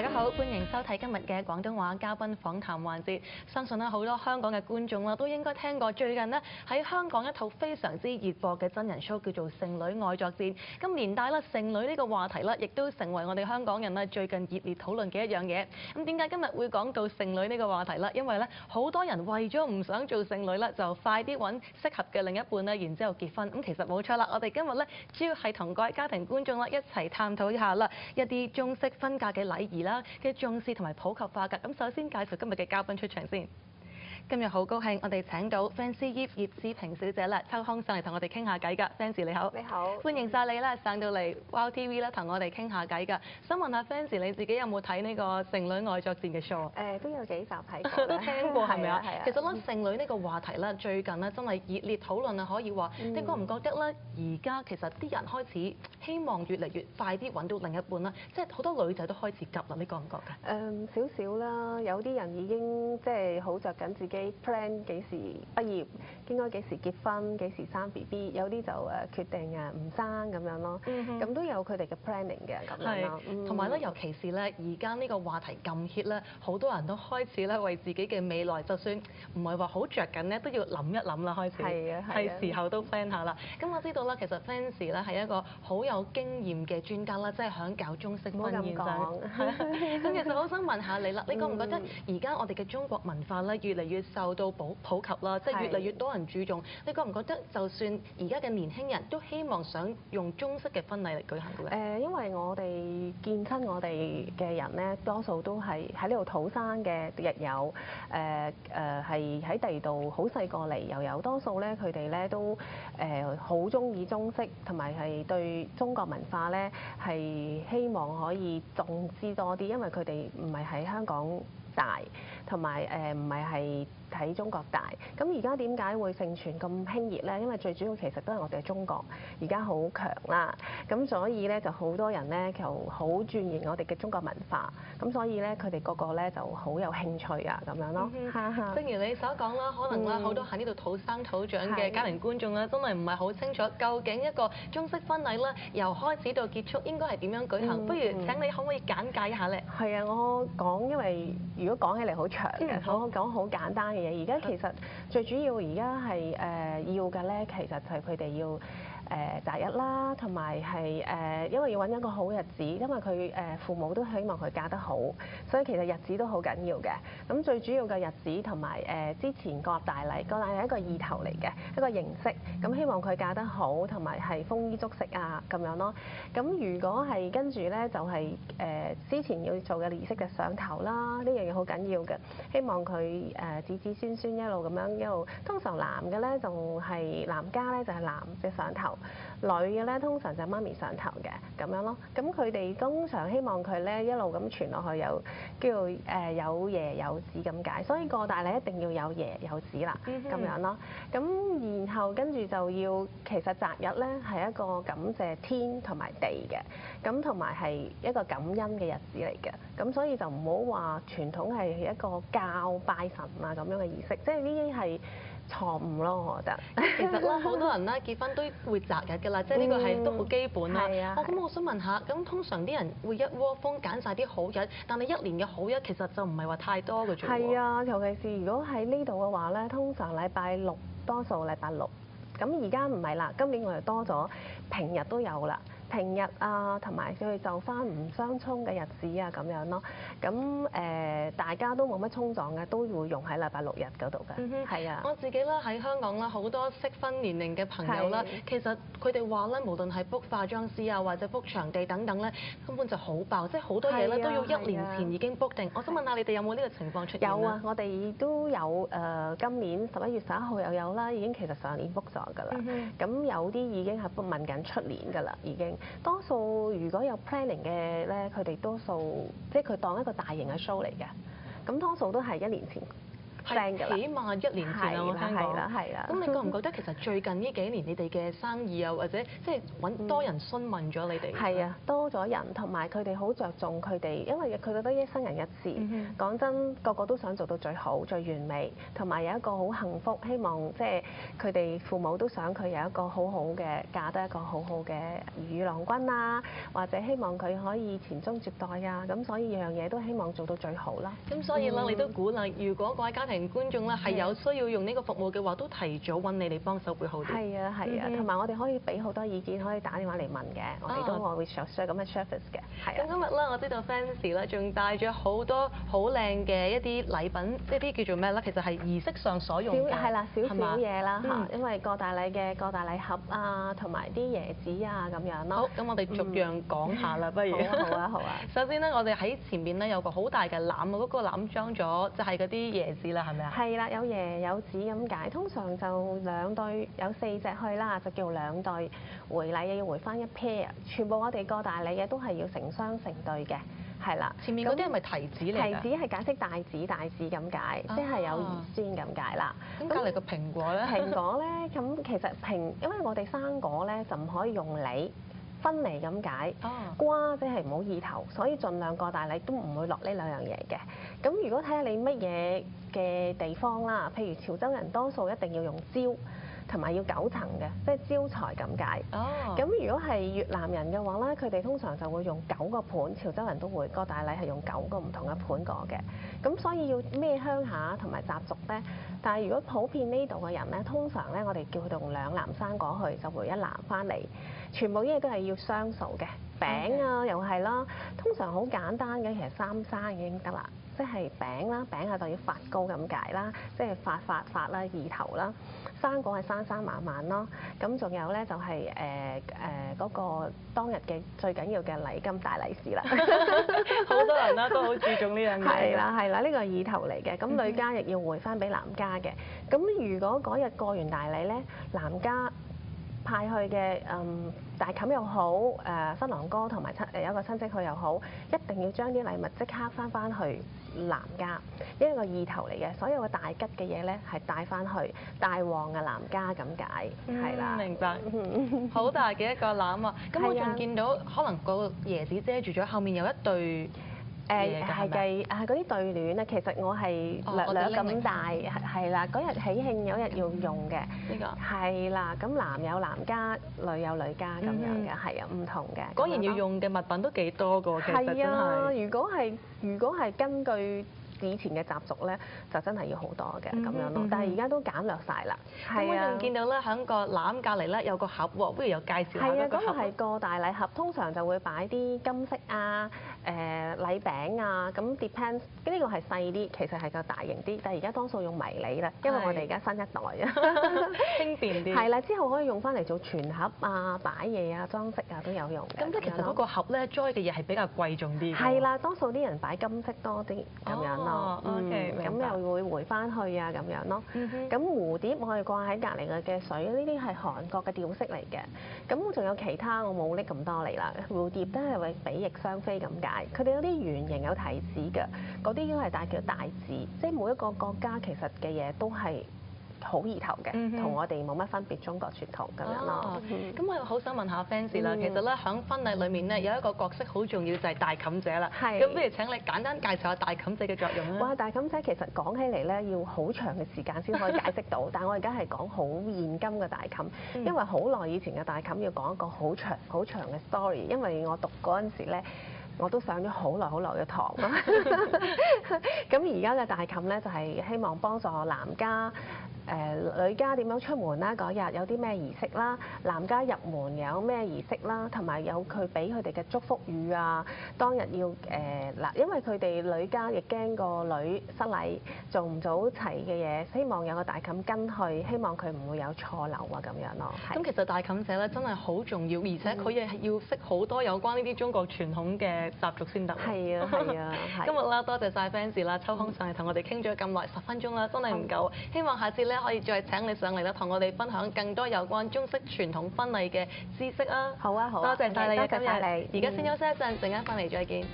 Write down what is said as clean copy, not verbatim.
大家好，歡迎收睇今日嘅廣東話嘉賓訪談環節。相信好多香港嘅觀眾都應該聽過最近喺香港一套非常之熱播嘅真人 show 叫做《剩女愛作戰》。咁連帶剩女呢個話題亦都成為我哋香港人最近熱烈討論嘅一樣嘢。咁點解今日會講到剩女呢個話題呢？因為好多人為咗唔想做剩女就快啲揾適合嘅另一半然之後結婚。咁其實冇錯啦，我哋今日主要係同各位家庭觀眾一齊探討一下一啲中式婚嫁嘅禮儀嘅重視同埋普及化㗎。咁首先介紹今日嘅嘉賓出場先。今日好高興，我哋請到 Fans 葉志平小姐抽空上嚟同我哋傾下偈㗎。Fans 你好，你好，歡迎晒你上到嚟 Wow TV 同我哋傾下偈㗎。想問下 Fans 你自己有冇睇呢個《剩女愛作戰》嘅 show？都有幾集睇過，都聽過係咪啊？其實嗯剩女呢個話題最近真係熱烈討論啊，可以話。你覺唔覺得而家其實啲人開始希望越嚟越快啲揾到另一半啦？即係好多女仔都開始急啦，你覺唔覺㗎？少少啦，有啲人已經即係好着緊自己 plan 幾時畢業，應該幾時結婚，幾時生 BB， 有啲就決定唔生咁樣咯。咁都有佢哋嘅 planning 嘅咁樣咯。同埋尤其是而家呢個話題咁 hit 好多人都開始為自己嘅未來，就算唔係話好着緊都要諗一諗啦，開始係時候都 plan 下啦。咁我知道其實 Fans 係一個好有經驗嘅專家啦，即係響搞中式婚宴上。咁其實我想問下你啦，你覺唔覺得而家我哋嘅中國文化越嚟越受到普及啦，即係越嚟越多人注重。你覺唔覺得就算而家嘅年輕人都希望想用中式嘅婚禮嚟舉行嘅咧？因為我哋見親我哋嘅人咧，多數都係喺呢度土生嘅，亦有係喺第二度好細個嚟又有，多數咧佢哋咧都好中意中式，同埋係對中國文化咧係希望可以重視多啲，因為佢哋唔係喺香港大，同埋唔係喺中國大。咁而家點解會盛傳咁興熱咧？因為最主要其實都係我哋嘅中國而家好強啦，咁所以咧就好多人咧就好鑽研我哋嘅中國文化，咁所以咧佢哋個個咧就好有興趣啊咁樣咯。正如你所講啦，可能好多喺呢度土生土長嘅家庭觀眾真係唔係好清楚究竟一個中式婚禮由開始到結束應該係點樣舉行。不如請你可唔可以簡介一下咧？係啊，我講，因為如果講起嚟好長嘅，我講好簡單嘅嘢。而家其實最主要而家係要嘅咧，其實就係佢哋要擇日啦，同埋係因為要揾一個好日子，因為佢父母都希望佢嫁得好，所以其實日子都好緊要嘅。咁最主要嘅日子同埋之前個大禮係一個意頭嚟嘅，一個形式。咁希望佢嫁得好，同埋係豐衣足食啊咁樣咯。咁如果係跟住咧，就係之前要做嘅儀式嘅上頭啦，呢樣嘢好緊要嘅。希望佢子子孫孫一路咁樣一路。通常男嘅咧就係男家咧就係男嘅上頭。女嘅咧通常就係媽咪上頭嘅咁樣咯，咁佢哋通常希望佢咧一路咁傳落去，有叫做有爺有子咁解，所以個大禮一定要有爺有子啦咁樣咯。咁然後跟住就要其實擇日咧係一個感謝天同埋地嘅，咁同埋係一個感恩嘅日子嚟嘅，咁所以就唔好話傳統係一個教拜神啊咁樣嘅儀式，即係呢啲係錯誤咯，我覺得。其實好多人結婚都會擇日㗎啦，即係呢個係都好基本啦。咁我想問下，咁通常啲人會一窩蜂揀晒啲好日，但係一年嘅好日其實就唔係話太多嘅啫。係啊，尤其是如果喺呢度嘅話咧，通常禮拜六多數禮拜六，咁而家唔係啦，今年我哋多咗平日都有啦。平日啊，同埋佢就翻唔相沖嘅日子啊，咁樣咯。咁大家都冇乜衝撞嘅，都會用喺禮拜六日嗰度嘅。係啊。我自己喺香港好多適婚年齡嘅朋友啦，其實佢哋話無論係 book 化妝師啊，或者 book 場地等等根本就好爆，即係好多嘢都要1年前已經 book 定。我想問下你哋有冇呢個情況出現？有啊，我哋都有今年11月11號又有啦，已經其實上年 book 咗㗎啦。咁有啲已經係 book 問緊出年㗎啦，已經。多數如果有 planning 嘅咧，佢哋多數即係佢當一個大型嘅 show 嚟嘅，咁多數都係1年前聲㗎啦。起碼1年前啦，我聽講。係啦，係啦。咁你覺唔覺得其實最近呢幾年你哋嘅生意啊，或者即係揾多人詢問咗你哋？係啊，多咗人，同埋佢哋好着重佢哋，因為佢覺得一生人一次。講真，個個都想做到最好、最完美，同埋有一個好幸福，希望即係佢哋父母都想佢有一個好好嘅嫁得一個好好嘅如意郎君啊，或者希望佢可以傳宗接代啊，咁所以樣嘢都希望做到最好啦。咁所以咧，你都鼓勵，如果各位家庭觀眾咧係有需要用呢個服務嘅話，都提早揾你哋幫手會好啲。係啊，係啊，同埋我哋可以俾好多意見，可以打電話嚟問嘅，我哋都會 share 咁嘅 service 嘅。係啊。咁今日咧，我知道 Fancy 咧仲帶咗好多好靚嘅一啲禮品，一啲叫做咩咧？其實係儀式上所用嘅。係啦，少少嘢啦嚇，因為過大禮嘅過大禮盒啊，同埋啲椰子啊咁樣咯。好，咁我哋逐樣講下啦，不如。好啊，好啊。首先咧，我哋喺前面咧有個好大嘅籃，嗰個籃裝咗就係嗰啲椰子啦，係咪啊？係啦，有椰有子咁解。通常就2對，有4隻去啦，就叫2對。回禮嘅要回翻1 pair，全部我哋過大禮嘅都係要成雙成對嘅，係啦。前面嗰啲係咪提子嚟㗎？提子係解釋大子咁解，即係有兒孫咁解啦。咁隔離個蘋果咧？蘋果咧，咁其實因為我哋生果咧就唔可以用梨。分離咁解，瓜即係唔好意頭，所以盡量過大禮都唔會落呢2樣嘢嘅。咁如果睇下你乜嘢嘅地方啦，譬如潮州人多數一定要用蕉，同埋要9層嘅，即係招財咁解。咁如果係越南人嘅話咧，佢哋通常就會用9個盤，潮州人都會過大禮係用9個唔同嘅盤過嘅。咁所以要咩鄉下同埋習俗咧？但係如果普遍呢度嘅人咧，通常咧我哋叫佢哋用2籃生果去，就回1籃翻嚟。全部啲嘢都係要雙數嘅，餅啊又係啦。通常好簡單嘅，其實3生已經得啦，即係餅啦，餅啊就要發糕咁解啦，即係發啦，意頭啦。生果係生慢慢咯。咁仲有咧就係嗰個當日嘅最緊要嘅禮金大利是啦。好多人啦都好注重呢樣嘢。係啦，呢個係意頭嚟嘅。咁女家亦要回翻俾男家嘅。咁如果嗰日過完大禮咧，男家派去嘅大冚又好，新郎哥同埋有一個親戚去又好，一定要將啲禮物即刻翻去男家，因為個意頭嚟嘅，所有嘅大吉嘅嘢咧係帶翻去大旺嘅男家咁解，係啦。明白。好大嘅一個籃啊！咁我仲見到可能個椰子遮住咗，後面有一對。係嘅，嗰啲對聯咧，其實我係略咁大，係啦。嗰日喜慶有一日要用嘅，呢個係啦。咁男有男家，女有女家咁樣嘅，係啊，唔同嘅。果然要用嘅物品都幾多㗎，其實真係。係啊，如果係根據以前嘅習俗咧，就真係要好多嘅咁樣咯。但係而家都減略晒啦。咁我仲見到咧，喺個籃隔離咧有個盒喎，不如有介紹下嗰個盒。係啊，嗰個係個大禮盒，通常就會擺啲金飾啊、禮餅啊，咁 depends。呢個係細啲，其實係個大型啲，但係而家多數用迷你啦，因為我哋而家新一代啊，輕便啲。係啦，之後可以用翻嚟做全盒啊、擺嘢啊、裝飾啊都有用嘅。咁即係其實嗰個盒咧，joy 嘅嘢係比較貴重啲。係啦，多數啲人擺金飾多啲咁樣咯。OK，咁又會回翻去啊咁樣咯。咁蝴蝶我哋掛喺隔離嘅水，呢啲係韓國嘅吊飾嚟嘅。咁仲有其他我冇拎咁多嚟啦。蝴蝶都係為比翼雙飛咁解。佢哋有啲圓形有提子嘅，嗰啲都係大叫大字。即係每一個國家其實嘅嘢都係好意頭嘅，同我哋冇乜分別，中國傳統咁樣咯。咁我好想問下 fans 啦，其實咧喺婚禮裏面咧有一個角色好重要就係大妗姐啦。咁不如請你簡單介紹下大妗姐嘅作用啦。哇！大妗姐其實講起嚟咧要好長嘅時間先可以解釋到，但係我而家係講好現今嘅大妗，因為好耐以前嘅大妗要講一個好長嘅 story，因為我讀嗰陣時咧。我都上咗好耐嘅堂啦。咁而家嘅大妗咧就係希望幫助男家。女家點樣出門啦？嗰日有啲咩儀式啦？男家入門有咩儀式啦？同埋有佢俾佢哋嘅祝福語啊！當日要嗱，因為佢哋女家亦驚個女失禮做唔到齊嘅嘢，希望有個大妗跟去，希望佢唔會有錯漏啊咁樣咯。咁其實大妗姐咧真係好重要，而且佢亦要識好多有關呢啲中國傳統嘅習俗先得。係啊。今日啦，多謝晒 fans 啦，抽空上嚟同我哋傾咗咁耐10分鐘啦，真係唔夠。希望下次咧可以再請你上嚟啦，同我哋分享更多有關中式傳統婚禮嘅知識啊！好啊，多謝晒你，多謝晒你。而家先休息一陣，陣間翻嚟再見。